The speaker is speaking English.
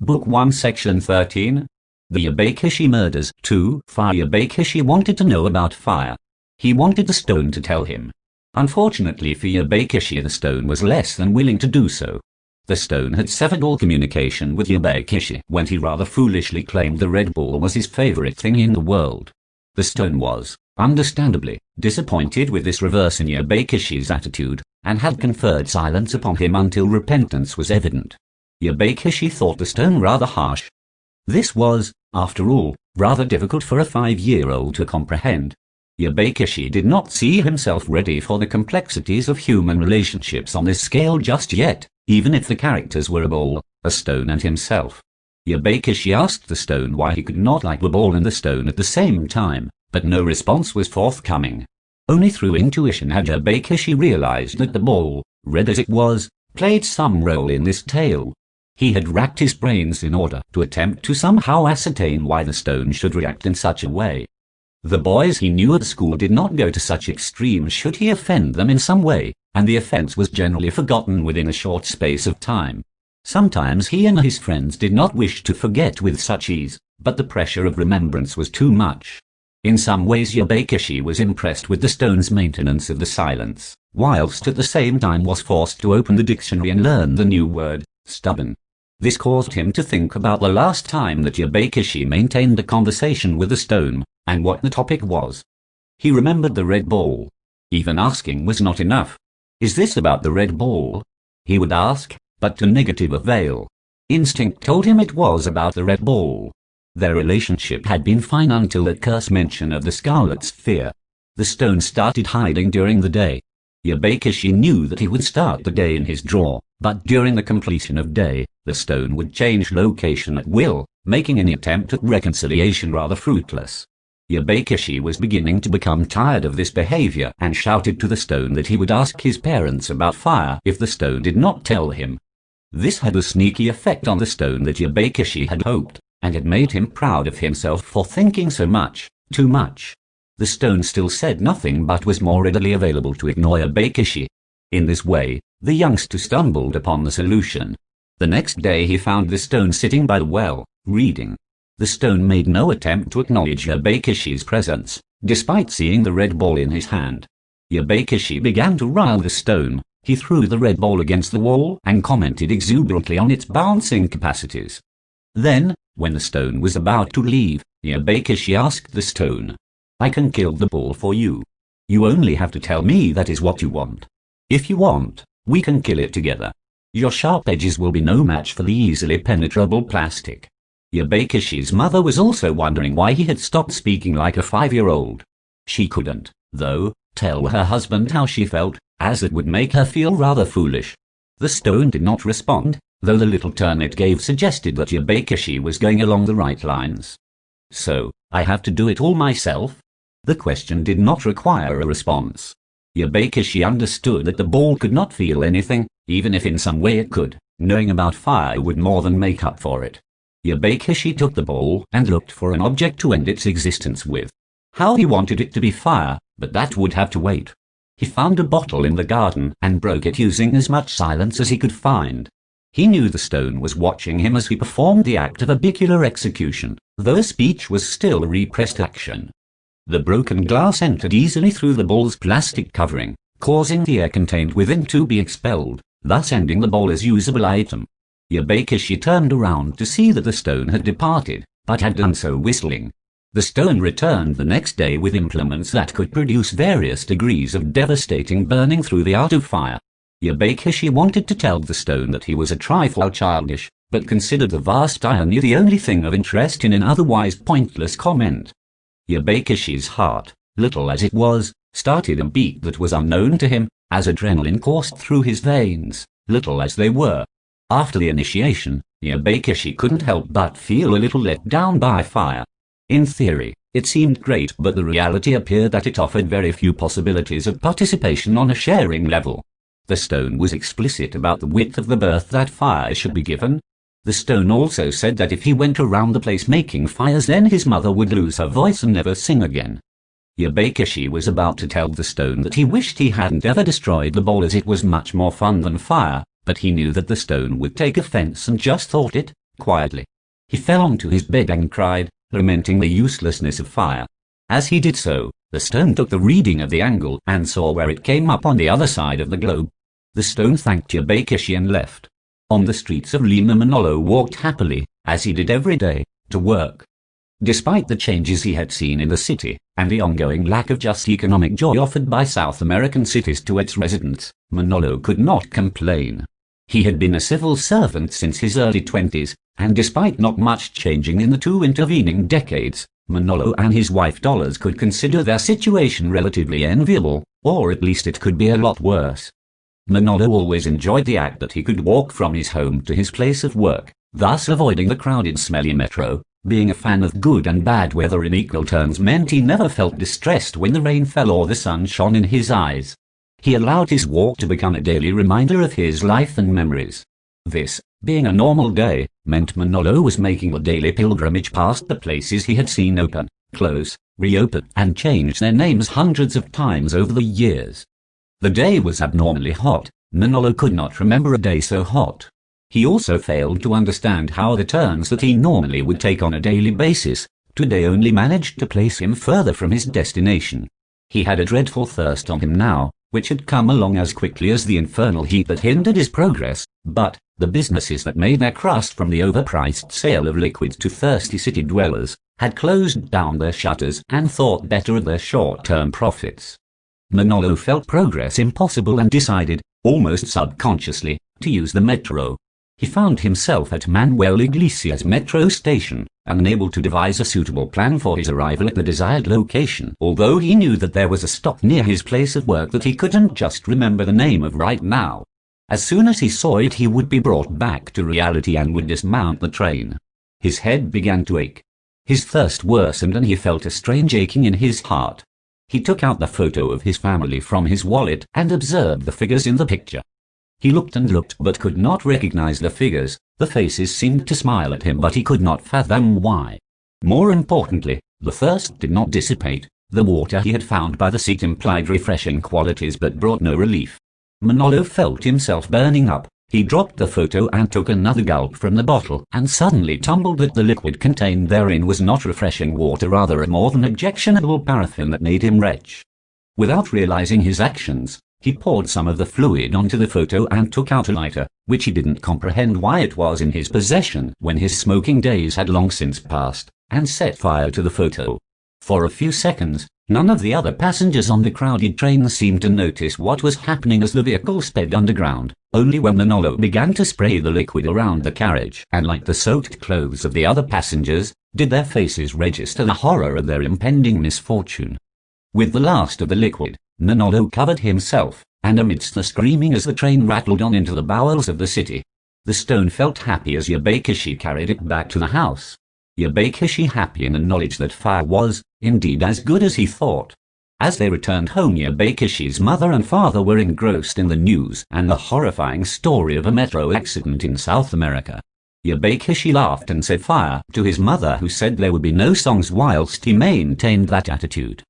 Book 1 Section 13. The Yobakishi Murders. 2. Fire. Yobakishi wanted to know about fire. He wanted the stone to tell him. Unfortunately for Yobakishi, the stone was less than willing to do so. The stone had severed all communication with Yobakishi when he rather foolishly claimed the red ball was his favorite thing in the world. The stone was, understandably, disappointed with this reverse in Yobakishi's attitude, and had conferred silence upon him until repentance was evident. Yobakishi thought the stone rather harsh. This was, after all, rather difficult for a 5-year-old to comprehend. Yobakishi did not see himself ready for the complexities of human relationships on this scale just yet, even if the characters were a ball, a stone and himself. Yobakishi asked the stone why he could not like the ball and the stone at the same time, but no response was forthcoming. Only through intuition had Yobakishi realized that the ball, red as it was, played some role in this tale. He had racked his brains in order to attempt to somehow ascertain why the stone should react in such a way. The boys he knew at school did not go to such extremes should he offend them in some way, and the offense was generally forgotten within a short space of time. Sometimes he and his friends did not wish to forget with such ease, but the pressure of remembrance was too much. In some ways Yobakishi was impressed with the stone's maintenance of the silence, whilst at the same time was forced to open the dictionary and learn the new word, stubborn. This caused him to think about the last time that Yobakishi maintained a conversation with the stone, and what the topic was. He remembered the red ball. Even asking was not enough. "Is this about the red ball?" he would ask, but to negative avail. Instinct told him it was about the red ball. Their relationship had been fine until that cursed mention of the scarlet sphere. The stone started hiding during the day. Yobakishi knew that he would start the day in his drawer, but during the completion of day, the stone would change location at will, making any attempt at reconciliation rather fruitless. Yobakishi was beginning to become tired of this behavior and shouted to the stone that he would ask his parents about fire if the stone did not tell him. This had a sneaky effect on the stone that Yobakishi had hoped, and had made him proud of himself for thinking so much, too much. The stone still said nothing but was more readily available to ignore Yobakishi. In this way, the youngster stumbled upon the solution. The next day he found the stone sitting by the well, reading. The stone made no attempt to acknowledge Yobakishi's presence, despite seeing the red ball in his hand. Yobakishi began to rile the stone. He threw the red ball against the wall and commented exuberantly on its bouncing capacities. Then, when the stone was about to leave, Yobakishi asked the stone, "I can kill the ball for you. You only have to tell me that is what you want. If you want, we can kill it together. Your sharp edges will be no match for the easily penetrable plastic." Yobakishi's mother was also wondering why he had stopped speaking like a 5-year-old. She couldn't, though, tell her husband how she felt, as it would make her feel rather foolish. The stone did not respond, though the little turn it gave suggested that Yobakishi was going along the right lines. "So, I have to do it all myself?" The question did not require a response. Yobakishi understood that the ball could not feel anything, even if in some way it could. Knowing about fire would more than make up for it. Yobakishi took the ball and looked for an object to end its existence with. How he wanted it to be fire, but that would have to wait. He found a bottle in the garden and broke it using as much silence as he could find. He knew the stone was watching him as he performed the act of orbicular execution, though speech was still a repressed action. The broken glass entered easily through the ball's plastic covering, causing the air contained within to be expelled, thus ending the ball as usable item. Yobakishi turned around to see that the stone had departed, but had done so whistling. The stone returned the next day with implements that could produce various degrees of devastating burning through the art of fire. Yobakishi wanted to tell the stone that he was a trifle childish, but considered the vast irony the only thing of interest in an otherwise pointless comment. Yobakishi's heart, little as it was, started a beat that was unknown to him, as adrenaline coursed through his veins, little as they were. After the initiation, Yobakishi couldn't help but feel a little let down by fire. In theory, it seemed great, but the reality appeared that it offered very few possibilities of participation on a sharing level. The stone was explicit about the width of the berth that fire should be given. The stone also said that if he went around the place making fires, then his mother would lose her voice and never sing again. Yobakishi was about to tell the stone that he wished he hadn't ever destroyed the ball as it was much more fun than fire, but he knew that the stone would take offense and just thought it quietly. He fell onto his bed and cried, lamenting the uselessness of fire. As he did so, the stone took the reading of the angle and saw where it came up on the other side of the globe. The stone thanked Yobakishi and left. On the streets of Lima, Manolo walked happily, as he did every day, to work. Despite the changes he had seen in the city, and the ongoing lack of just economic joy offered by South American cities to its residents, Manolo could not complain. He had been a civil servant since his early 20s, and despite not much changing in the 2 intervening decades, Manolo and his wife Dollars could consider their situation relatively enviable, or at least it could be a lot worse. Manolo always enjoyed the act that he could walk from his home to his place of work, thus avoiding the crowded, smelly metro. Being a fan of good and bad weather in equal terms meant he never felt distressed when the rain fell or the sun shone in his eyes. He allowed his walk to become a daily reminder of his life and memories. This, being a normal day, meant Manolo was making a daily pilgrimage past the places he had seen open, close, reopen, and change their names hundreds of times over the years. The day was abnormally hot. Manolo could not remember a day so hot. He also failed to understand how the turns that he normally would take on a daily basis, today only managed to place him further from his destination. He had a dreadful thirst on him now, which had come along as quickly as the infernal heat that hindered his progress, but the businesses that made their crust from the overpriced sale of liquids to thirsty city dwellers had closed down their shutters and thought better of their short-term profits. Manolo felt progress impossible and decided, almost subconsciously, to use the metro. He found himself at Manuel Iglesias metro station, unable to devise a suitable plan for his arrival at the desired location, although he knew that there was a stop near his place of work that he couldn't just remember the name of right now. As soon as he saw it, he would be brought back to reality and would dismount the train. His head began to ache. His thirst worsened and he felt a strange aching in his heart. He took out the photo of his family from his wallet and observed the figures in the picture. He looked and looked but could not recognize the figures. The faces seemed to smile at him, but he could not fathom why. More importantly, the thirst did not dissipate. The water he had found by the seat implied refreshing qualities but brought no relief. Manolo felt himself burning up. He dropped the photo and took another gulp from the bottle, and suddenly tumbled that the liquid contained therein was not refreshing water, rather a more than objectionable paraffin that made him retch. Without realizing his actions, he poured some of the fluid onto the photo and took out a lighter, which he didn't comprehend why it was in his possession when his smoking days had long since passed, and set fire to the photo. For a few seconds, none of the other passengers on the crowded train seemed to notice what was happening as the vehicle sped underground. Only when Manolo began to spray the liquid around the carriage and light the soaked clothes of the other passengers, did their faces register the horror of their impending misfortune. With the last of the liquid, Manolo covered himself, and amidst the screaming as the train rattled on into the bowels of the city, the stone felt happy as Yobakishi carried it back to the house. Yobakishi happy in the knowledge that fire was, indeed, as good as he thought. As they returned home, Yobakishi's mother and father were engrossed in the news and the horrifying story of a metro accident in South America. Yobakishi laughed and said fire to his mother, who said there would be no songs whilst he maintained that attitude.